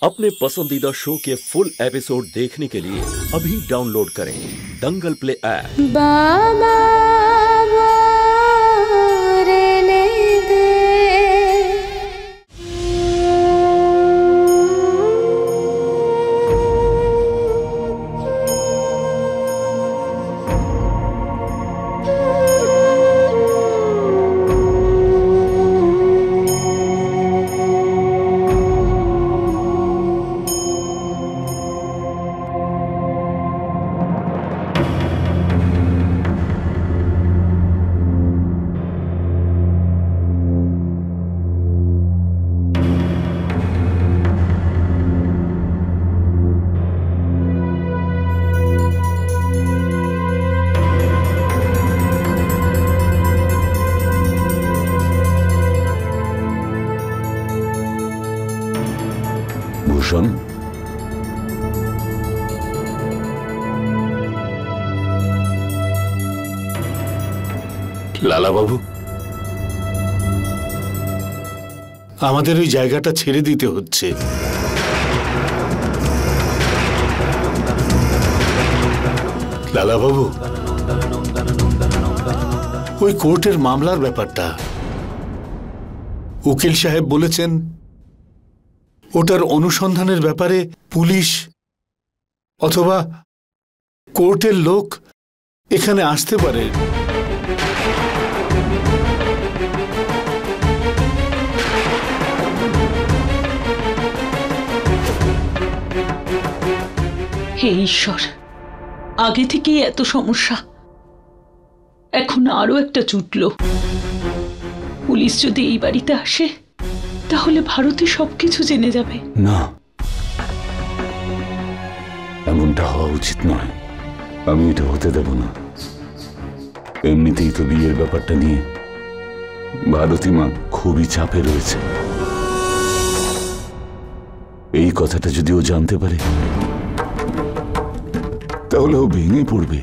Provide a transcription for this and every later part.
अपने पसंदीदा शो के फुल एपिसोड देखने के लिए अभी डाउनलोड करें दंगल प्ले ऐप। भूषण, লালা বাবু, আমাদের ওই জায়গাটা ছেড়ে দিতে হচ্ছে। লালা বাবু, ওই কোর্টের মামলার ব্যাপারটা উকিল সাহেব বলেছেন ওটার অনুসন্ধানের ব্যাপারে পুলিশ অথবা কোর্টের লোক এখানে আসতে পারে। হে ঈশ্বর, আগে থেকেই এত সমস্যা, এখন আরো একটা জুটল। পুলিশ যদি এই বাড়িতে আসে তাহলে ভারতে সবকিছু জেনে যাবে। না, এমনটা হওয়া উচিত নয়। আমি এটা হতে দেব না। এমনিতেই তো বিয়ের ব্যাপারটা নিয়ে ভারতী মা খুবই চাপে রয়েছে। এই কথাটা যদি ও জানতে পারে তাহলে ও ভেঙে পড়বে।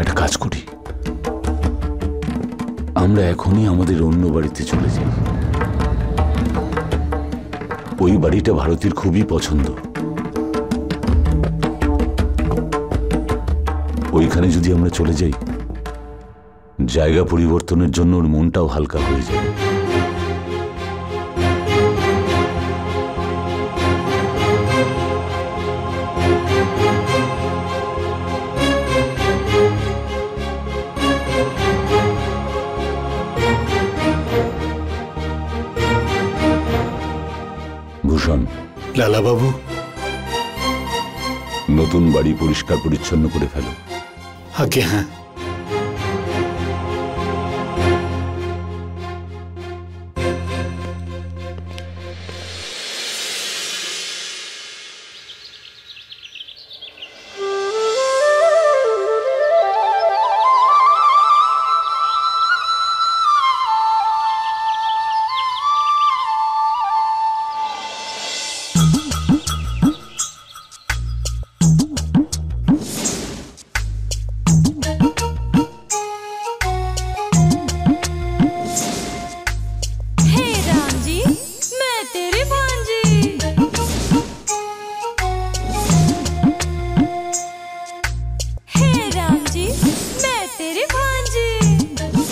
একটা কাজ করি, আমরা এখনই আমাদের অন্য বাড়িতে চলে যাই। ওই বাড়িটা ভারতীর খুবই পছন্দ। ওইখানে যদি আমরা চলে যাই, জায়গা পরিবর্তনের জন্য ওর মনটাও হালকা হয়ে যাবে। ভূষণ, লালা বাবু, নতুন বাড়ি পরিষ্কার পরিচ্ছন্ন করে ফেলো। আগে হ্যাঁ।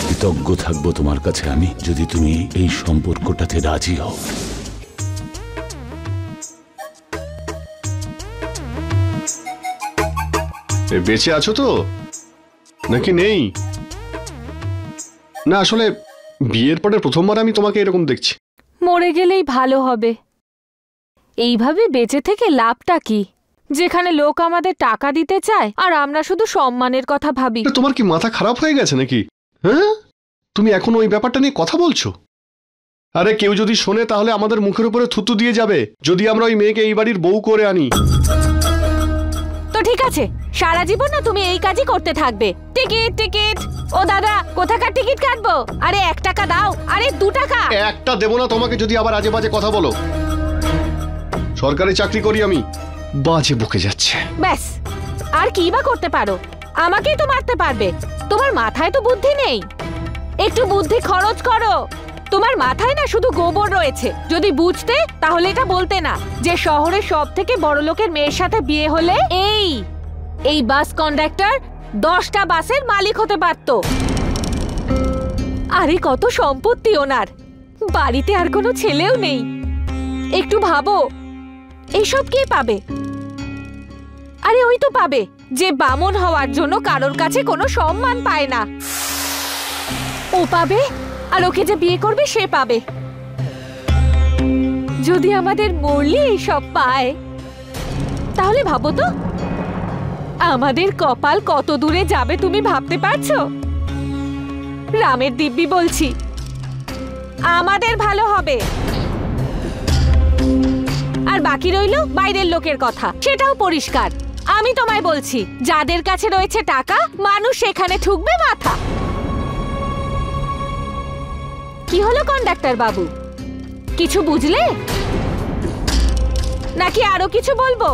কৃতজ্ঞ থাকবো তোমার কাছে আমি, যদি তুমি এই সম্পর্কটাতে রাজি হও। বেঁচে আছো তো নাকি নেই? না, আসলে বিয়ের পরে প্রথমবার আমি তোমাকে এরকম দেখছি। মরে গেলেই ভালো হবে। এইভাবে বেঁচে থেকে লাভটা কি, যেখানে লোক আমাদের টাকা দিতে চায় আর আমরা শুধু সম্মানের কথা ভাবি। তোমার কি মাথা খারাপ হয়ে গেছে নাকি? হ্যাঁ, তুমি এখন ওই ব্যাপারটা নিয়ে কথা বলছো? আরে কেউ যদি শোনে তাহলে আমাদের মুখের উপরে থুতু দিয়ে যাবে যদি আমরা ওই মেয়েকে এই বাড়ির বউ করে আনি। তো ঠিক আছে, সারা জীবন না তুমি এই কাজই করতে থাকবে। টিকিট টিকিট, ও দাদা কোথাকার টিকিট কাটবো? আরে 1 টাকা দাও। আরে 2 টাকা। একটা দেবো না তোমাকে যদি আবার আজে বাজে কথা বলো। সরকারি চাকরি করি আমি। বাজে বকে যাচ্ছে। ব্যাস, আর কি বা করতে পারো? আমাকেই তো মারতে পারবে। তোমার মাথায় তো বুদ্ধি নেই। একটু বুদ্ধি খরচ করো। তোমার মাথায় না শুধু গোবর রয়েছে। যদি বুঝতে তাহলে এটা বলতে না যে শহরের সব থেকে বড় লোকের মেয়ের সাথে বিয়ে হলে এই বাস কন্ডাক্টর 10টা বাসের মালিক হতে পারত। আরে কত সম্পত্তি ওনার, বাড়িতে আর কোনো ছেলেও নেই। একটু ভাবো এইসব কে পাবে? আরে ওই তো পাবে যে বামন হওয়ার জন্য কারোর কাছে কোনো সম্মান পায় না, ও পাবে। আর ওকে যে বিয়ে করবে সে পাবে। যদি আমাদের মুরলি এইসব পায় তাহলে ভাবো তো আমাদের কপাল কত দূরে যাবে তুমি ভাবতে পারছো? রামের দিব্যি বলছি, আমাদের ভালো হবে। আর বাকি রইল বাইরের লোকের কথা, সেটাও পরিষ্কার। আমি তোমায় বলছি, যাদের কাছে রয়েছে টাকা, মানুষ সেখানে ঠুকবে মাথা। কি হলো কন্ডাক্টর বাবু, কিছু বুঝলে নাকি আরো কিছু বলবো?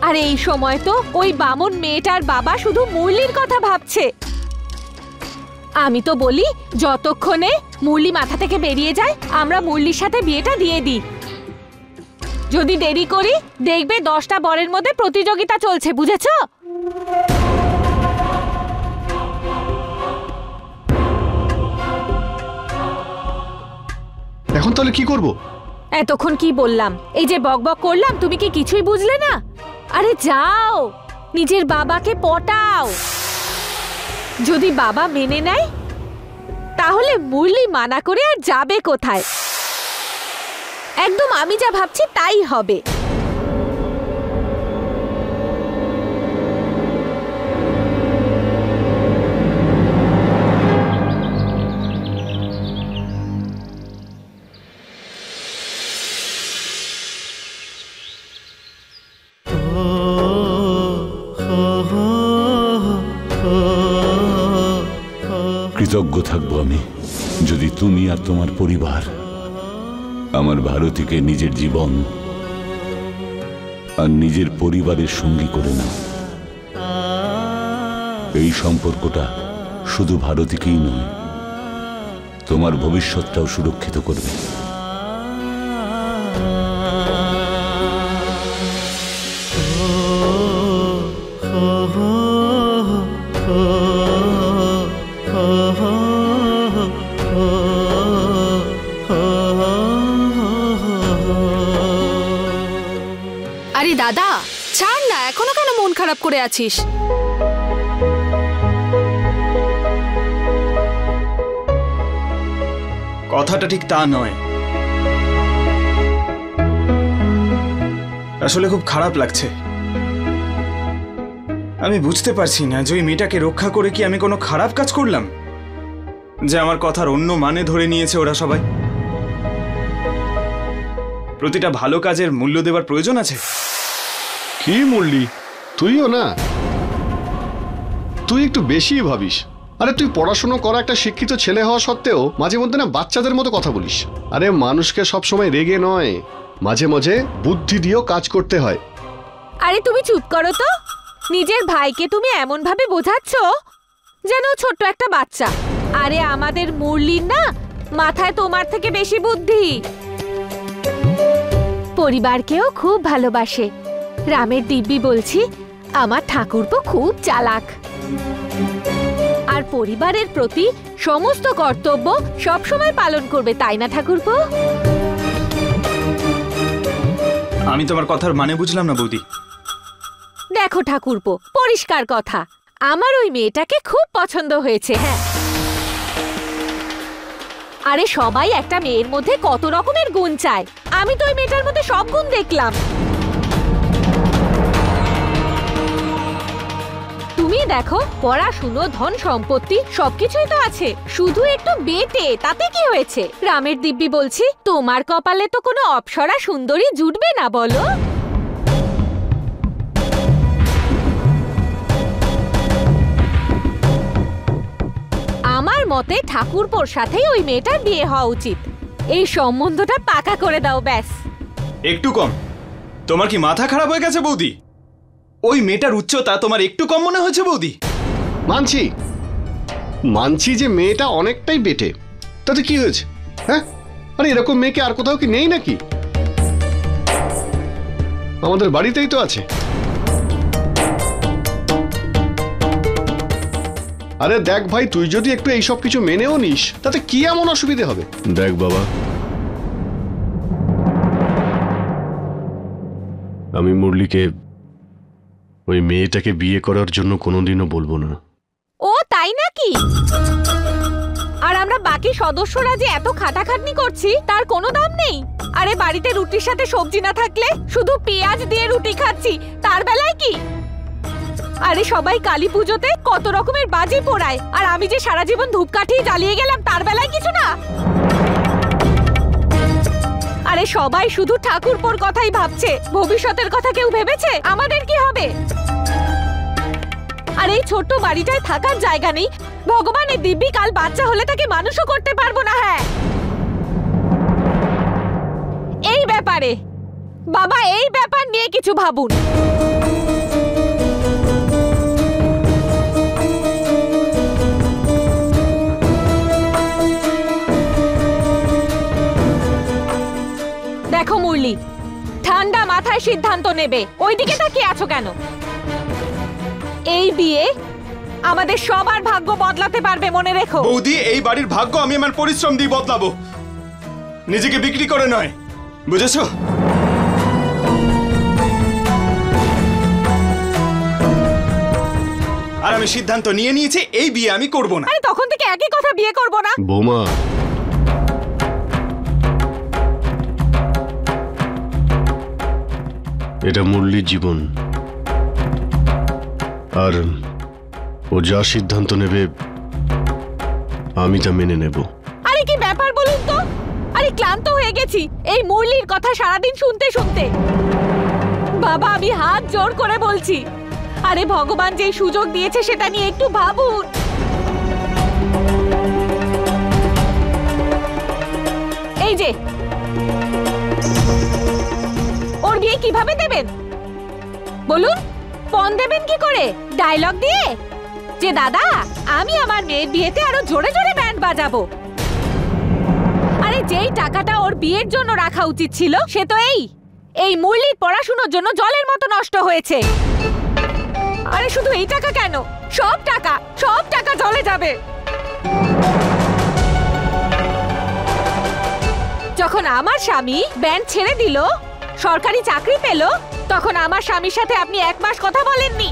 আর এই সময় তো ওই বামন মেয়েটার বাবা শুধু মুরলির কথা ভাবছে। আমি তো বলি যতক্ষণে মুরলি মাথা থেকে বেরিয়ে যায় আমরা মুরলির সাথে বিয়েটা দিয়ে দিই। যদি দেরি করি দেখবে 10টা বরের মধ্যে প্রতিযোগিতা চলছে, বুঝেছো? এখন তাহলে কি করব? এতক্ষণ কি বললাম, এই যে বকবক করলাম, তুমি কি কিছুই বুঝলে না? আরে যাও নিজের বাবাকে পটাও। যদি বাবা মেনে নেয় তাহলে মুরলি মানা করে আর যাবে কোথায়? একদম আমি যা ভাবছি তাই হবে। কৃতজ্ঞ থাকবো আমি যদি তুমি আর তোমার পরিবার আমার ভারতীকে নিজের জীবন আর নিজের পরিবারের সঙ্গী করে নাও। এই সম্পর্কটা শুধু ভারতীকেই নয়, তোমার ভবিষ্যৎটাও সুরক্ষিত করবে। আরে দাদা ছাড় না, এখনো কেন মন খারাপ করে আছিস? কথাটা ঠিক তা নয়। আসলে খুব খারাপ লাগছে। আমি বুঝতে পারছি না যে ওই মেয়েটাকে রক্ষা করে কি আমি কোনো খারাপ কাজ করলাম, যে আমার কথার অন্য মানে ধরে নিয়েছে ওরা সবাই। প্রতিটা ভালো কাজের মূল্য দেওয়ার প্রয়োজন আছে। কি মুরলি, তুইও না, তুই একটু বেশি ভাবিস। আরে তুই পড়াশোনা করা একটা শিক্ষিত ছেলে হওয়া সত্ত্বেও মাঝে মধ্যে না বাচ্চাদের মতো কথা বলিস। আরে মানুষকে সবসময় রেগে নয়, মাঝে মাঝে বুদ্ধি দিয়েও কাজ করতে হয়। আরে তুমি চুপ করো তো। নিজের ভাইকে তুমি এমন ভাবে বোঝাচ্ছ যেন ছোট্ট একটা বাচ্চা। আরে আমাদের মুরলির না মাথায় তোমার থেকে বেশি বুদ্ধি। পরিবারকেও খুব ভালোবাসে। রামের দিব্যি বলছি, আমার ঠাকুরপো খুব চালাক। আর পরিবারের প্রতি সমস্ত কর্তব্য সবসময় পালন করবে, তাই না ঠাকুরপো? আমি তোমার কথার মানে বুঝলাম না বৌদি। দেখো ঠাকুরপো, পরিষ্কার কথা, আমার ওই মেয়েটাকে খুব পছন্দ হয়েছে। হ্যাঁ, আরে সবাই একটা মেয়ের মধ্যে কত রকমের গুণ চায়, আমি তো ওই মেয়েটার মধ্যে সব গুণ দেখলাম। তুমি দেখো, পড়াশুনো, ধন সম্পত্তি সবকিছুই তো আছে, শুধু একটু বেটে, তাতে কি হয়েছে? রামের দিব্যি বলছি, তোমার কপালে তো কোনো অপ্সরা সুন্দরী জুটবে না, বলো? আমার মতে ঠাকুরপোর সাথেই ওই মেয়েটার বিয়ে হওয়া উচিত। এই সম্বন্ধটা পাকা করে দাও, ব্যাস। একটু কম? তোমার কি মাথা খারাপ হয়ে গেছে বৌদি? ওই মেয়েটার উচ্চতা তোমার একটু কম মনে হয়েছে বৌদি? মানছি যে মেয়েটা অনেকটাই বেটে, তাতে কি হয়েছে? হ্যাঁ, আরে এরকম মেয়েকে আর কোথাও কি নেই নাকি? আমাদের বাড়িতেই তো আছে। আরে দেখ ভাই, তুই যদি একটু এইসব কিছু মেনেও নিস তাতে কি এমন অসুবিধে হবে? দেখ বাবা, আমি মুরলিকে ওই মেয়েটাকে বিয়ে করার জন্য কোনোদিনও বলবো না। ও তাই নাকি? আর আমরা বাকি সদস্যরা যে এত খাটাখাটনি করছি তার কোনো দাম নেই। আরে বাড়িতে রুটির সাথে সবজি না থাকলে শুধু পেঁয়াজ দিয়ে রুটি খাচ্ছি, তার বেলায় কি? আরে সবাই কালী পুজোতে কত রকমের বাজি পোড়ায়, আর আমি যে সারা জীবন ধূপকাঠি জ্বালিয়ে গেলাম, তার বেলায় কিছু না। আরে সবাই শুধু ঠাকুরপোর কথাই ভাবছে, ভবিষ্যতের কথা কেউ ভেবেছে আমাদের কি হবে? আর এই ছোট্ট বাড়িটায় থাকার জায়গা নেই। ভগবানের দিব্যি কাল বাচ্চা হলে তাকে মানুষও করতে পারবো না। হ্যাঁ, এই ব্যাপারে বাবা, এই ব্যাপার নিয়ে কিছু ভাবুন। দেখো মুরলি, ঠান্ডা মাথায় সিদ্ধান্ত নেবে, ওইদিকে তাকিয়ে আছো কেন? এই বিয়ে আমাদের সবার ভাগ্য বদলাতে পারবে, মনে রেখো। বৌদি, এই বাড়ির ভাগ্য আমি আমার পরিশ্রম দিয়ে বদলাবো, নিজেকে বিক্রি করে নয়, বুঝেছো? আর আমি সিদ্ধান্ত নিয়ে নিয়েছি, এই বিয়ে আমি করব না। আরে তখন থেকে একই কথা, বিয়ে করব না। বৌমা, এটা মুরলির জীবন, আর ও যা সিদ্ধান্ত নেবে আমি তা মেনে নেব। আরে কি ব্যাপার বলুন তো? আরে ক্লান্ত হয়ে গেছি এই মুরলির কথা সারাদিন শুনতে শুনতে। বাবা, আমি হাত জোর করে বলছি, আরে ভগবান যে সুযোগ দিয়েছে সেটা নিয়ে একটু ভাবুন। এই যে ওর বিয়ে কিভাবে দেবেন বলুন? পণ দেবেন কি করে? ডায়লগ দিয়ে যে দাদা আমি আমার মেয়ের বিয়েতে আরো জোরে জোরে ব্যান্ড বাজাবো। আরে যেই টাকাটা ওর বিয়ের জন্য রাখা উচিত ছিল সে তো এই মুরলির পড়াশোনার জন্য জলের মতো নষ্ট হয়েছে। আরে শুধু এই টাকা কেন, সব টাকা জলে যাবে। যখন আমার স্বামী ব্যান্ড ছেড়ে দিল, সরকারি চাকরি পেল, তখন আমার স্বামীর সাথে আপনি 1 মাস কথা বলেননি।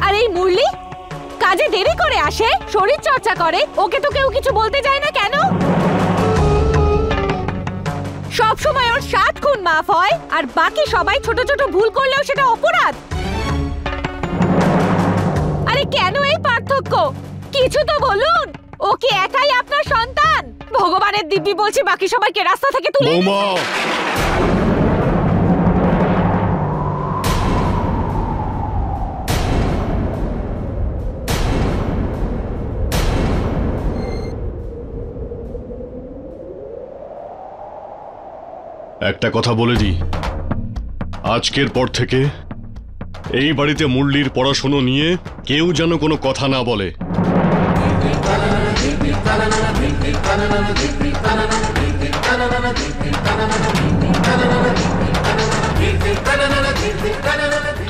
আর এই মুরলি কাজে দেরি করে আসে, শরীর চর্চা করে, ওকে তো কেউ কিছু বলতে যায় না কেন? সব সময় ওর 7 খুন মাফ হয়, আর বাকি সবাই ছোট ছোট ভুল করলেও সেটা অপরাধ। আরে কেন এই পার্থক্য? কিছু তো বলুন। ও কি একাই আপনার সন্তান? ভগবানের দিব্যি বলছি, বাকি সবাইকে রাস্তা থেকে তুলে একটা কথা বলে দিই, আজকের পর থেকে এই বাড়িতে মুরলির পড়াশোনা নিয়ে কেউ যেন কোনো কথা না বলে।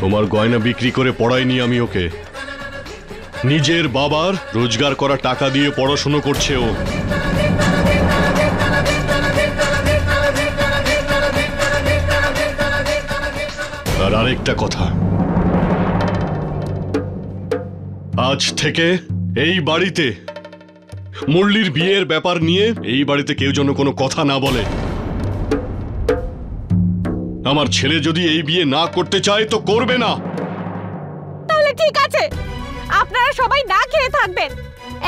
তোমার গয়না বিক্রি করে পড়াইনি আমি ওকে, নিজের বাবার রোজগার করা টাকা দিয়ে পড়াশোনা করছে ও। আর আরেকটা কথা, আজ থেকে এই বাড়িতে মুরলির বিয়ের ব্যাপার নিয়ে এই বাড়িতে কেউ যেন কোনো কথা না বলে। আমার ছেলে যদি এই বিয়ে না করতে চায় তো করবে না। তাহলে ঠিক আছে, আপনারা সবাই না খেয়ে থাকবেন,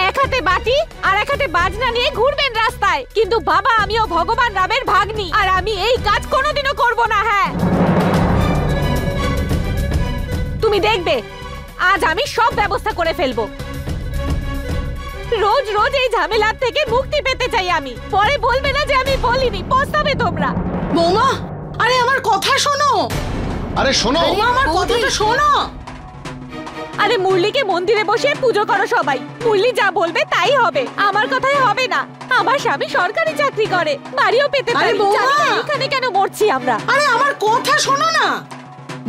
এক হাতে বাটি আর এক হাতে বাজনা নিয়ে ঘুরবেন রাস্তায়, কিন্তু বাবা আমিও ভগবান রামের ভাগ্নি, আর আমি এই কাজ কোনোদিনও করব না। হ্যাঁ, তুমি দেখবে আজ আমি সব ব্যবস্থা করে ফেলবো। রোজ রোজ এই ঝামেলার থেকে মুক্তি পেতে চাই আমি, পরে বলবে না যে আমি বলিনি, পস্তাবে তোমরা। বৌমা, আরে আমার কথা শোনো। আরে শোনো বৌমা, আমার কথাটা শোনো। আরে মুরলিকে মন্দিরে বসে পুজো করো সবাই। মুরলি যা বলবে তাই হবে, আমার কথাই হবে না। আমার স্বামী সরকারি চাকরি করে, বাড়িও পেতে পারে। এখানে কেন মরছি আমরা? আরে আমার কথা শোনো না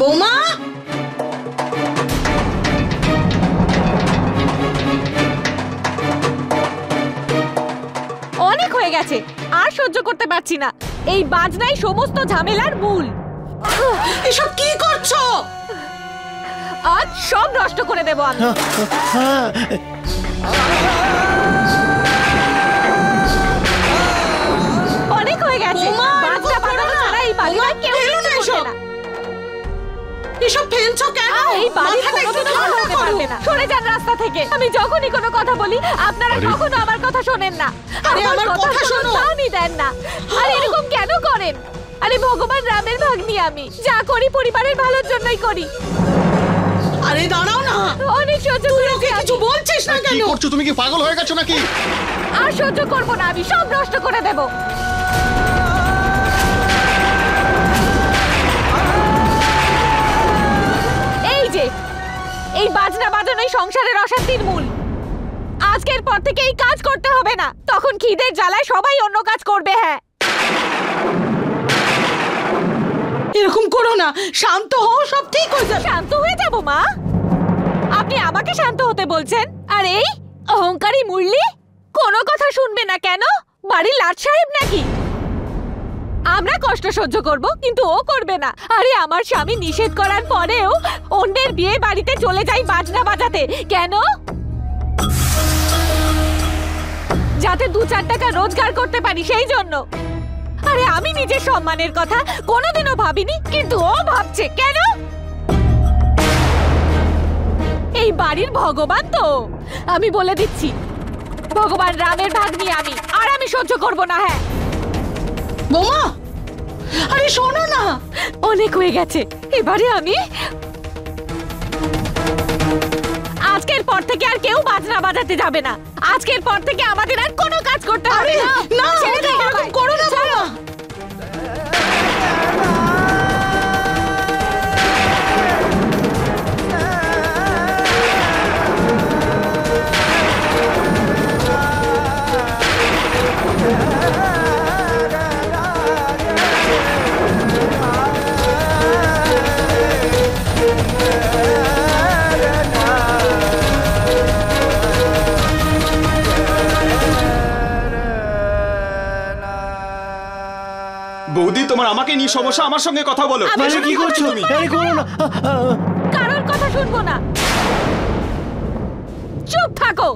বৌমা। অনেক হয়ে গেছে, আর সহ্য করতে পারছি না। এই বাজনাই সমস্ত ঝামেলার মূল। এসব কি করছো? আজ সব নষ্ট করে দেবো আমি। অনেক হয়ে গেছে, বাজনা বাজানো ছাড়া এই বাড়িটা কেউ কিছু করবে না। এসব ফেলছো কেন? এই বাড়ি কোনোদিনও ভালো হতে পারবে না। সরে যান রাস্তা থেকে। আমি যখনই কোনো কথা বলি আপনারা কখনো আমার কথা শোনেন না। আরে আমার কথা শোনো। দামই দেন না। আর এরকম কেন করেন? আরে ভগবান রামের ভাগ্নি আমি, যা করি পরিবারের ভালোর জন্যই করি। আরে দাঁড়াও না, অনেক সহ্য করেছি। কিছু বলছিস না কেন? কি করছো তুমি? কি পাগল হয়ে গেছো নাকি? আর সহ্য করবো না, আমি সব নষ্ট করে দেব। এই যে এই বাজনা বাজানোই সংসারের অশান্তির মূল। আজকের পর থেকে এই কাজ করতে হবে না, তখন খিদের জ্বালায় সবাই অন্য কাজ করবে। হ্যাঁ, এরকম করো না, শান্ত হও, সব ঠিক হয়ে যাবে। শান্ত হয়ে যাব মা? আপনি আমাকে শান্ত হতে বলছেন? আর এই অহংকারী মুরলি কোনো কথা শুনবে না কেন? বাড়ির লাট সাহেব নাকি? আমরা কষ্ট সহ্য করব, কিন্তু ও করবে না। আরে আমার স্বামী নিষেধ করার পরেও অন্যের বিয়ে বাড়িতে চলে যাই বাজনা বাজাতে। কেন? যাতে 2-4 টাকা রোজগার করতে পারি, সেই জন্য। আরে আমি নিজের সম্মানের কথা কোনোদিনও ভাবিনি, কিন্তু ও ভাবছে। কেন? এই বাড়ির ভগবান তো আমি বলে দিচ্ছি, ভগবান রামের ভাগ্নি আমি, আর আমি সহ্য করব না। হ্যাঁ বৌমা, আরে শোনো না, অনেক হয়ে গেছে। এবারে আমি আজকের পর থেকে আর কেউ বাজনা বাজাতে যাবে না। আজকের পর থেকে আমাদের আর কোনো কাজ করতে হবে না। না ছেড়ে দাও এরকম আমায়। করো না বৌমা। বৌদি, তোমার আমাকে নিয়ে সমস্যা, আমার সঙ্গে কথা বলো। কি করছো তুমি? আরে করো না। কারোর কথা শুনবো না, চুপ থাকো।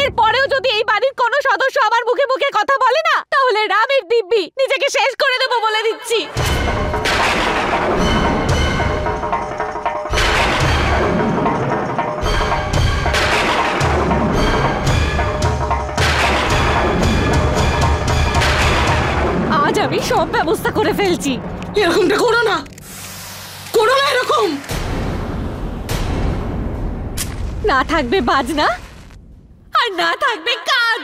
এরপরেও যদি এই বাড়ির কোনো সদস্য আমার মুখে মুখে কথা বলে না, তাহলে রামের দিব্যি নিজেকে শেষ করে দেবো বলে দিচ্ছি। আজ আমি সব ব্যবস্থা করে ফেলছি। এরকমটা করো না, করো না এরকম। না থাকবে বাজনা, আর না থাকবে কাজ।